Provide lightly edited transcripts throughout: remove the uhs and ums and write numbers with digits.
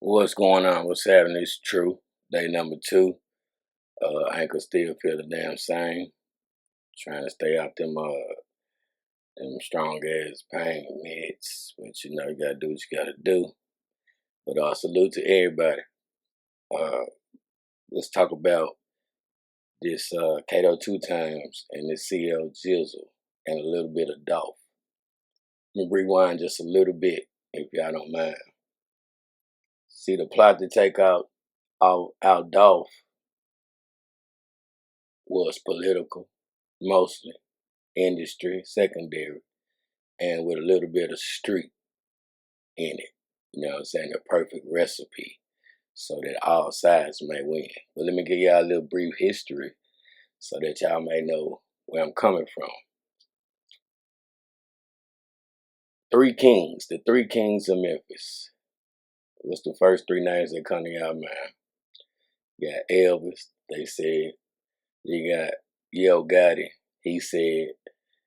What's going on? What's happening? It's true. Day number 2. Ankle still feel the damn same. Trying to stay out them strong ass pain meds. But you know you gotta do what you gotta do. But salute to everybody. Uh, let's talk about this Kato2x and this Ceo Jizzle and a little bit of Dolph. Let me rewind just a little bit if y'all don't mind. See, the plot to take out Dolph was political, mostly industry, secondary, and with a little bit of street in it. You know what I'm saying? The perfect recipe so that all sides may win. But let me give y'all a little brief history so that y'all may know where I'm coming from. The three kings of Memphis. What's the first 3 names that come to y'all mind? You got Elvis, they said. You got Yo Gotti, he said.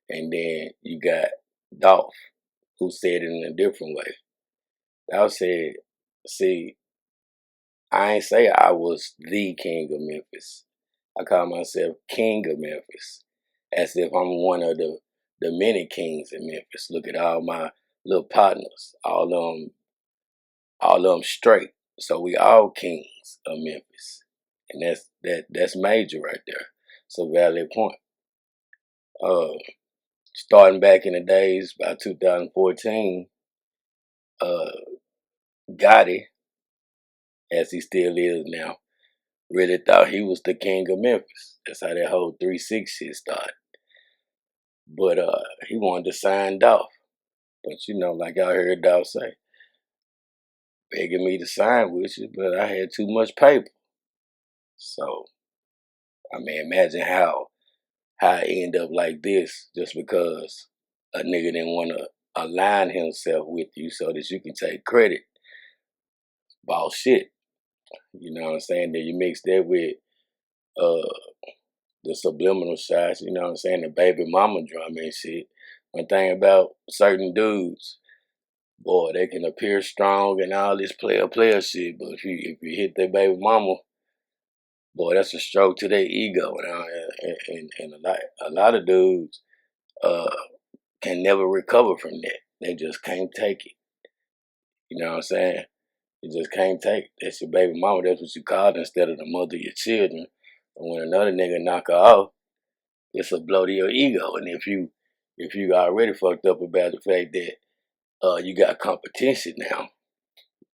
And then you got Dolph, who said it in a different way. I said, see, I ain't say I was the king of Memphis. I call myself king of Memphis, as if I'm one of the many kings in Memphis. Look at all my little partners, all of them straight. So we all kings of Memphis, and that's major right there. It's a valid point. Starting back in the days, about 2014, Gotti, as he still is now, really thought he was the king of Memphis. That's how that whole 3-6 shit started. But he wanted to sign Dolph. But you know, like y'all heard Dolph say, begging me to sign with you, but I had too much paper. So, I mean, imagine how I end up like this just because a nigga didn't want to align himself with you so that you can take credit. Boss shit. You know what I'm saying? Then you mix that with the subliminal shots, you know what I'm saying, the baby mama drama and shit. One thing about certain dudes, boy, they can appear strong and all this player shit, but if you hit their baby mama, boy, that's a stroke to their ego. And a lot of dudes can never recover from that. They just can't take it. You know what I'm saying? You just can't take it. That's your baby mama. That's what you call it instead of the mother of your children. And when another nigga knock her off, it's a blow to your ego. And if you already fucked up about the fact that you got competition now,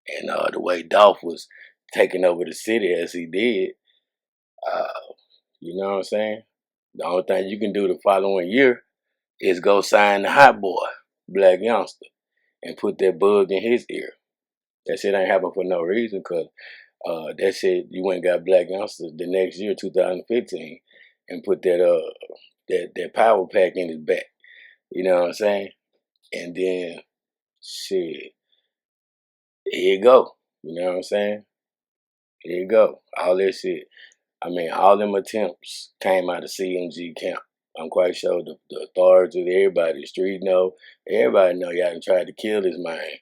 and the way Dolph was taking over the city as he did, uh, you know what I'm saying? The only thing you can do the following year is go sign the hot boy, Black Youngster, and put that bug in his ear. That shit ain't happen for no reason, cause that shit you went and got Black Youngster the next year, 2015, and put that power pack in his back. You know what I'm saying? And then shit, here you go. You know what I'm saying? Here you go. All that shit. I mean, all them attempts came out of CMG camp. I'm quite sure the authorities, everybody, the street know, everybody know y'all done tried to kill this man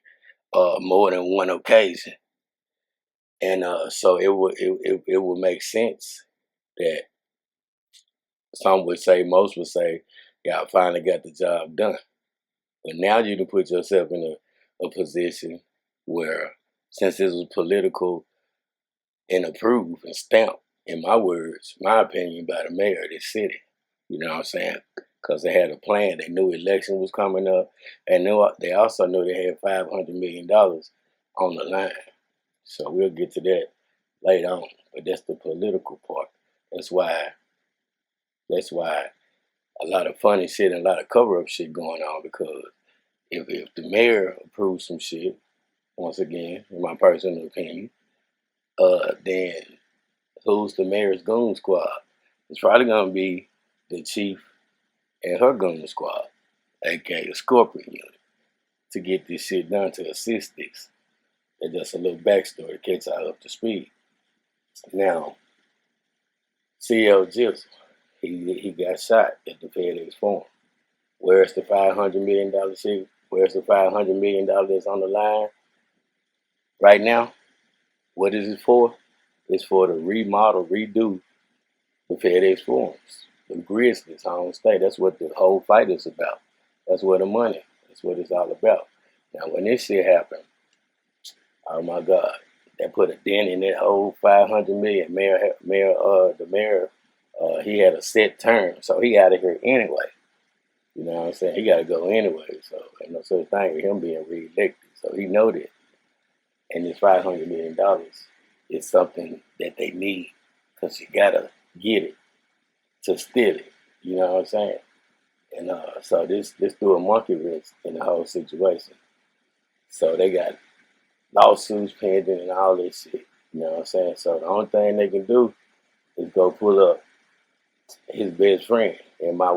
more than one occasion. And so it would make sense that some would say, most would say, y'all finally got the job done. But now you can put yourself in a position where, since this was political and approved and stamped, in my words, my opinion, by the mayor of this city, you know what I'm saying? Because they had a plan. They knew election was coming up. And they also knew they had $500 million on the line. So we'll get to that later on. But that's the political part. That's why a lot of funny shit and a lot of cover-up shit going on, because if the mayor approves some shit, once again, in my personal opinion, then who's the mayor's goon squad? It's probably gonna be the chief and her goon squad, aka the Scorpion unit, to get this shit done, to assist this. And just a little backstory to catch y'all up to speed. Now, Ceo Jizzle, he got shot at the FedEx Forum. Where's the $500 million shit? Where's the $500 million that's on the line right now? What is it for? It's for to remodel, redo the FedEx Forums, the Grizzlies home state. That's what the whole fight is about. That's where the money. That's what it's all about. Now, when this shit happened, oh my God, that put a dent in that whole 500 million. The mayor, he had a set term, so he out of here anyway. You know what I'm saying? He got to go anyway. So ain't no such thing with him being reelected. So he know that. And this $500 million is something that they need because you got to get it to steal it. You know what I'm saying? And so this threw a monkey wrench in the whole situation. So they got lawsuits pending and all this shit. You know what I'm saying? So the only thing they can do is go pull up his best friend, in my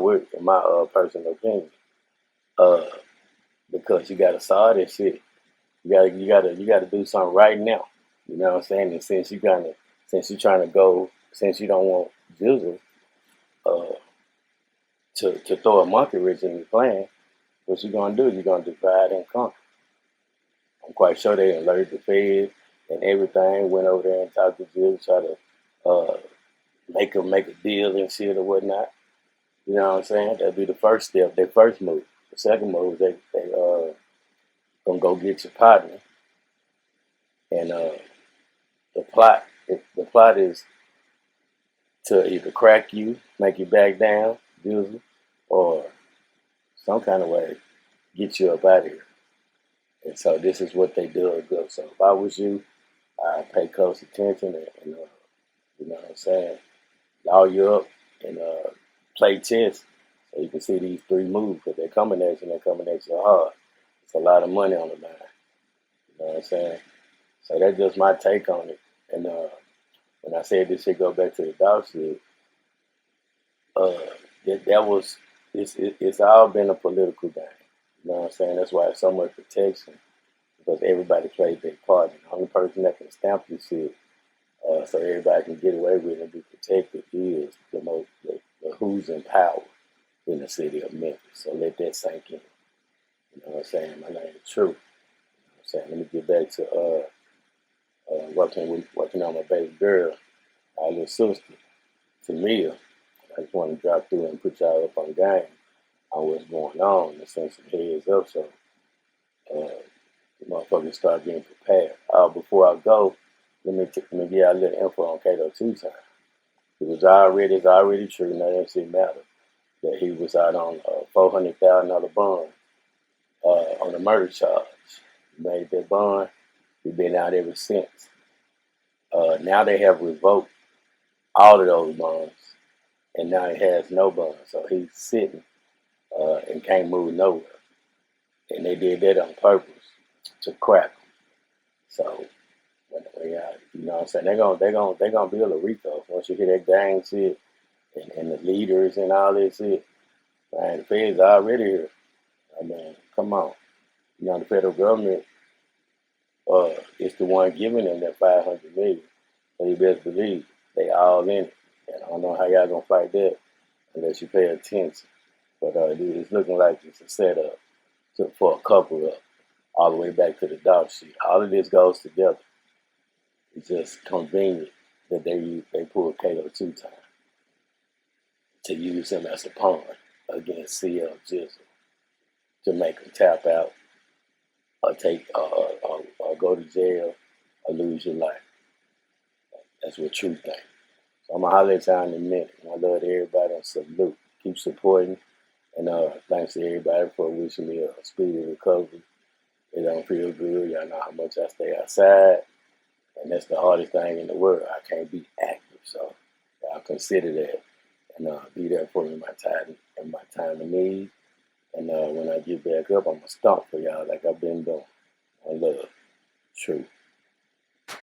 personal opinion. Because you gotta solve this shit. You gotta do something right now. You know what I'm saying? And since you don't want Jizzle to throw a monkey wrench in the plan, what you gonna do? You're gonna divide and conquer. I'm quite sure they alerted the Fed and everything, went over there and talked to Jizzle, try to make a deal and shit or whatnot. You know what I'm saying? That'd be the first step, their first move. The second move, they gonna go get your partner. And the plot is to either crack you, make you back down, Jizzle, or some kind of way get you up out of here. And so this is what they do. So if I was you, I'd pay close attention and you know what I'm saying, law you up and play chess so you can see these three moves because they're coming at you and they're coming at you hard. It's a lot of money on the line. You know what I'm saying? So that's just my take on it. And when I said this shit go back to the Dolph shit, it's all been a political game. You know what I'm saying? That's why it's so much protection because everybody played their part. And the only person that can stamp this shit so everybody can get away with it and be protected is the who's in power in the city of Memphis. So let that sink in. You know what I'm saying? My name is True. You know what I'm saying? Let me get back to working on my baby girl, our little sister, Tamia. I just want to drop through and put y'all up on game on what's going on and send some heads up so the motherfuckers start getting prepared. Before I go, let me give y'all a little info on Kato2x. It's already true, none of that shit matter, that he was out on a $400,000 bond on a murder charge. He made that bond. He's been out ever since. Now they have revoked all of those bonds, and now he has no bond. So he's sitting and can't move nowhere. And they did that on purpose to crack him. So you know what I'm saying, they're gonna build a RICO. Once you hear that gang shit and the leaders and all this shit, man, the feds are already here. I mean, come on. You know, the federal government is the one giving them that $500 million. So you best believe they all in it. And I don't know how y'all gonna fight that unless you pay attention. But it's looking like it's a setup for a cover up all the way back to the Dolph shit. All of this goes together. It's just convenient that they pulled Kato2x to use him as a pawn against Ceo Jizzle to make him tap out or or go to jail or lose your life. That's what True thinks. So I'm gonna holler at y'all in a minute. I love everybody and salute. Keep supporting. And thanks to everybody for wishing me a speedy recovery. It don't feel good. Y'all know how much I stay outside. And that's the hardest thing in the world. I can't be active. So y'all consider that. And be there for me in my time of need. And when I get back up, I'm going to stomp for y'all like I've been doing. I love. True.